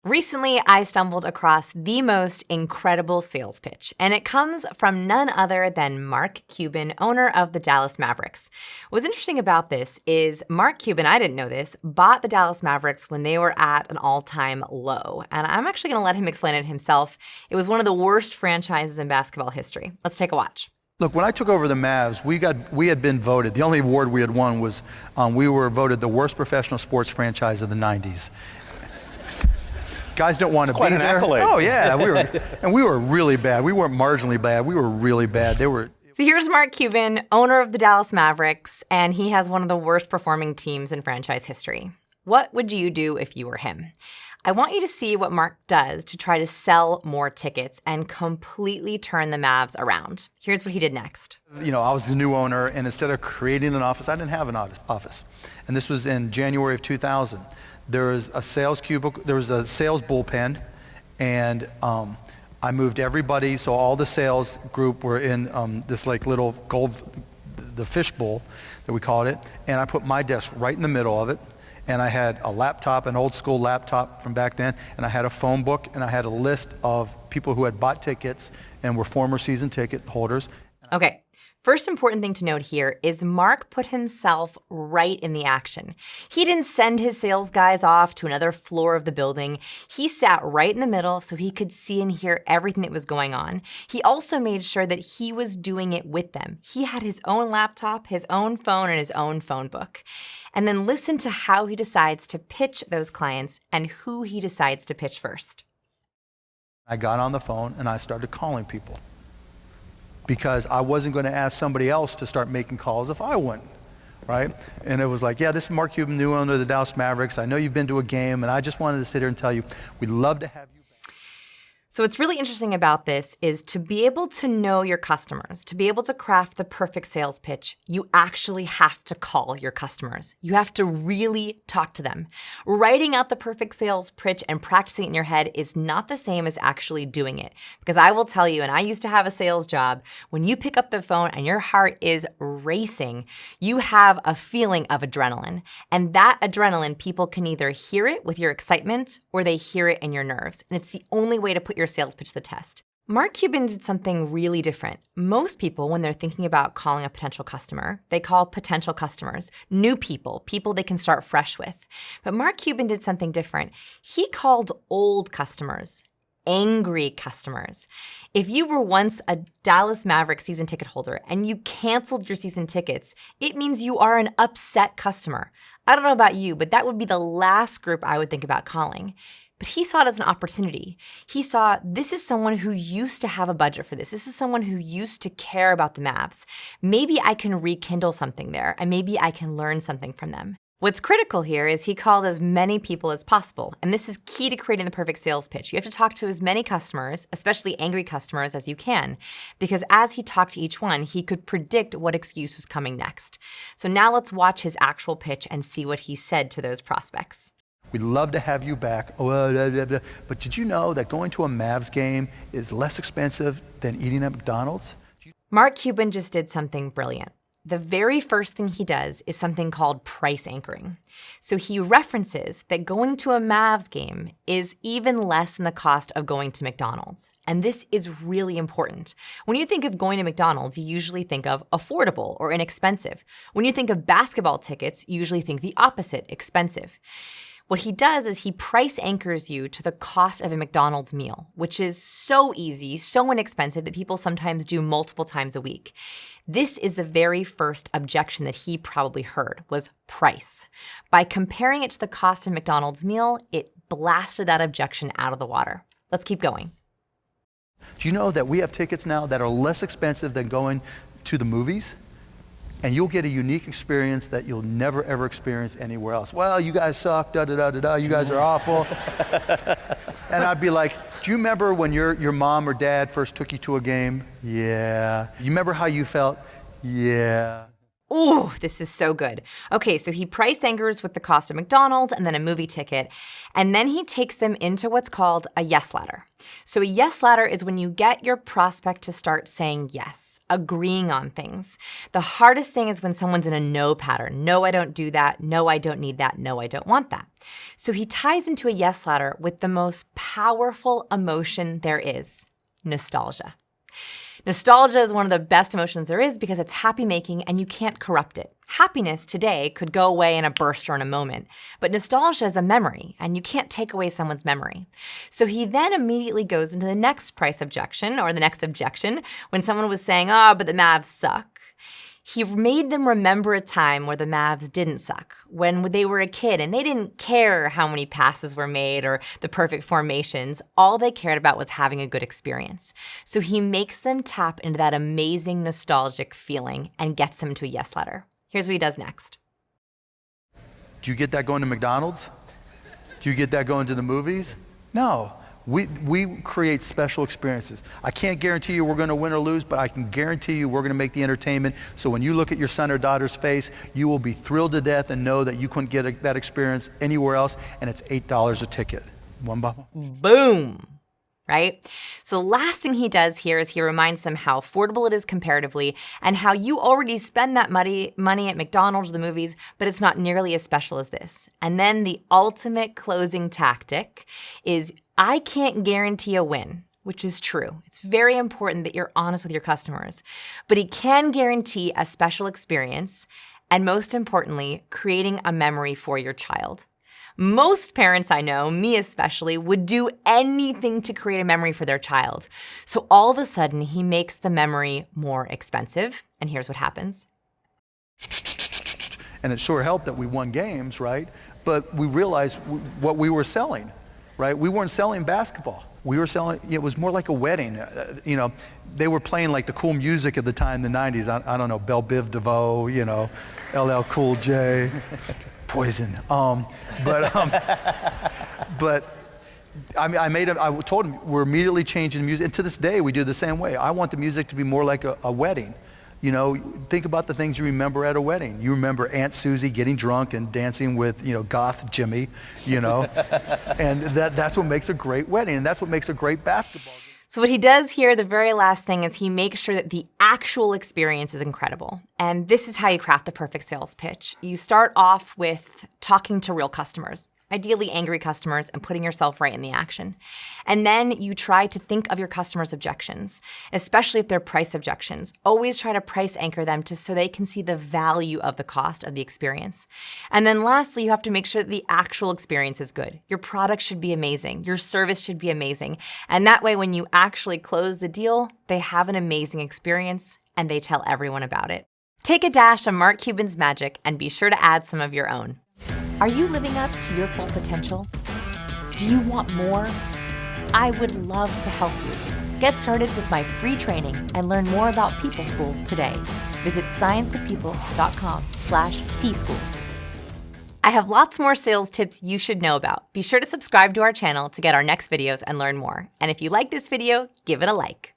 Recently, I stumbled across the most incredible sales pitch, and it comes from none other than Mark Cuban, owner of the Dallas Mavericks. What's interesting about this is Mark Cuban, I didn't know this, bought the Dallas Mavericks when they were at an all-time low, and I'm actually going to let him explain it himself. It was one of the worst franchises in basketball history. Let's take a watch. Look, when I took over the Mavs, we had been voted, the only award we had won was we were voted the worst professional sports franchise of the 90s. Guys don't want to be there. Quite an accolade. Oh yeah, we were really bad. We weren't marginally bad. We were really bad. So here's Mark Cuban, owner of the Dallas Mavericks, and he has one of the worst performing teams in franchise history. What would you do if you were him? I want you to see what Mark does to try to sell more tickets and completely turn the Mavs around. Here's what he did next. You know, I was the new owner, and instead of creating an office, I didn't have an office. And this was in January of 2000. There was a sales cubicle, there was a sales bullpen, and I moved everybody, so all the sales group were in this like little the fish bowl that we called it, and I put my desk right in the middle of it, and I had a laptop, an old school laptop from back then, and I had a phone book, and I had a list of people who had bought tickets and were former season ticket holders. Okay. First important thing to note here is Mark put himself right in the action. He didn't send his sales guys off to another floor of the building. He sat right in the middle so he could see and hear everything that was going on. He also made sure that he was doing it with them. He had his own laptop, his own phone, and his own phone book. And then listen to how he decides to pitch those clients and who he decides to pitch first. I got on the phone and I started calling people, because I wasn't going to ask somebody else to start making calls if I wouldn't, right? And it was like, yeah, this is Mark Cuban, new owner of the Dallas Mavericks. I know you've been to a game, and I just wanted to sit here and tell you, we'd love to have you back. So what's really interesting about this is to be able to know your customers, to be able to craft the perfect sales pitch, you actually have to call your customers. You have to really talk to them. Writing out the perfect sales pitch and practicing it in your head is not the same as actually doing it. Because I will tell you, and I used to have a sales job, when you pick up the phone and your heart is racing, you have a feeling of adrenaline. And that adrenaline, people can either hear it with your excitement or they hear it in your nerves. And it's the only way to put your sales pitch to the test. Mark Cuban did something really different. Most people, when they're thinking about calling a potential customer, they call potential customers new people, people they can start fresh with. But Mark Cuban did something different. He called old customers, angry customers. If you were once a Dallas Mavericks season ticket holder and you canceled your season tickets, it means you are an upset customer. I don't know about you, but that would be the last group I would think about calling. But he saw it as an opportunity. He saw this is someone who used to have a budget for this. This is someone who used to care about the Mavs. Maybe I can rekindle something there, and maybe I can learn something from them. What's critical here is he called as many people as possible, and this is key to creating the perfect sales pitch. You have to talk to as many customers, especially angry customers, as you can, because as he talked to each one, he could predict what excuse was coming next. So now let's watch his actual pitch and see what he said to those prospects. We'd love to have you back, but did you know that going to a Mavs game is less expensive than eating at McDonald's? Mark Cuban just did something brilliant. The very first thing he does is something called price anchoring. So he references that going to a Mavs game is even less than the cost of going to McDonald's. And this is really important. When you think of going to McDonald's, you usually think of affordable or inexpensive. When you think of basketball tickets, you usually think the opposite, expensive. What he does is he price anchors you to the cost of a McDonald's meal, which is so easy, so inexpensive that people sometimes do multiple times a week. This is the very first objection that he probably heard, was price. By comparing it to the cost of a McDonald's meal, it blasted that objection out of the water. Let's keep going. Do you know that we have tickets now that are less expensive than going to the movies? And you'll get a unique experience that you'll never, ever experience anywhere else. Well, you guys suck, da-da-da-da-da, you guys are awful. And I'd be like, do you remember when your mom or dad first took you to a game? Yeah. You remember how you felt? Yeah. Ooh, this is so good. Okay, so he price anchors with the cost of McDonald's and then a movie ticket, and then he takes them into what's called a yes ladder. So a yes ladder is when you get your prospect to start saying yes, agreeing on things. The hardest thing is when someone's in a no pattern. No, I don't do that. No, I don't need that. No, I don't want that. So he ties into a yes ladder with the most powerful emotion there is, nostalgia. Nostalgia is one of the best emotions there is because it's happy-making and you can't corrupt it. Happiness today could go away in a burst or in a moment, but nostalgia is a memory and you can't take away someone's memory. So he then immediately goes into the next price objection or the next objection when someone was saying, oh, but the Mavs suck. He made them remember a time where the Mavs didn't suck, when they were a kid and they didn't care how many passes were made or the perfect formations. All they cared about was having a good experience. So he makes them tap into that amazing nostalgic feeling and gets them to a yes ladder. Here's what he does next. Do you get that going to McDonald's? Do you get that going to the movies? No. We create special experiences. I can't guarantee you we're going to win or lose, but I can guarantee you we're going to make the entertainment. So when you look at your son or daughter's face, you will be thrilled to death and know that you couldn't get that experience anywhere else, and it's $8 a ticket. One bubble. Boom. Right? So the last thing he does here is he reminds them how affordable it is comparatively and how you already spend that money at McDonald's or the movies, but it's not nearly as special as this. And then the ultimate closing tactic is, I can't guarantee a win, which is true. It's very important that you're honest with your customers, but he can guarantee a special experience and, most importantly, creating a memory for your child. Most parents I know, me especially, would do anything to create a memory for their child. So all of a sudden, he makes the memory more expensive. And here's what happens. And it sure helped that we won games, right? But we realized what we were selling, right? We weren't selling basketball. We were selling, it was more like a wedding. You know, they were playing like the cool music at the time in the 90s. I don't know, Belle Biv DeVoe, you know, LL Cool J. Poison. But I mean, I told him we're immediately changing the music, and to this day we do the same way. I want the music to be more like a wedding. You know, think about the things you remember at a wedding. You remember Aunt Susie getting drunk and dancing with, you know, goth Jimmy, you know, and that's what makes a great wedding, and that's what makes a great basketball game. So what he does here, the very last thing, is he makes sure that the actual experience is incredible. And this is how you craft the perfect sales pitch. You start off with talking to real customers, ideally angry customers, and putting yourself right in the action. And then you try to think of your customers' objections, especially if they're price objections. Always try to price anchor them so they can see the value of the cost of the experience. And then lastly, you have to make sure that the actual experience is good. Your product should be amazing. Your service should be amazing. And that way, when you actually close the deal, they have an amazing experience and they tell everyone about it. Take a dash of Mark Cuban's magic and be sure to add some of your own. Are you living up to your full potential? Do you want more? I would love to help you. Get started with my free training and learn more about People School today. Visit scienceofpeople.com/pschool. I have lots more sales tips you should know about. Be sure to subscribe to our channel to get our next videos and learn more. And if you like this video, give it a like.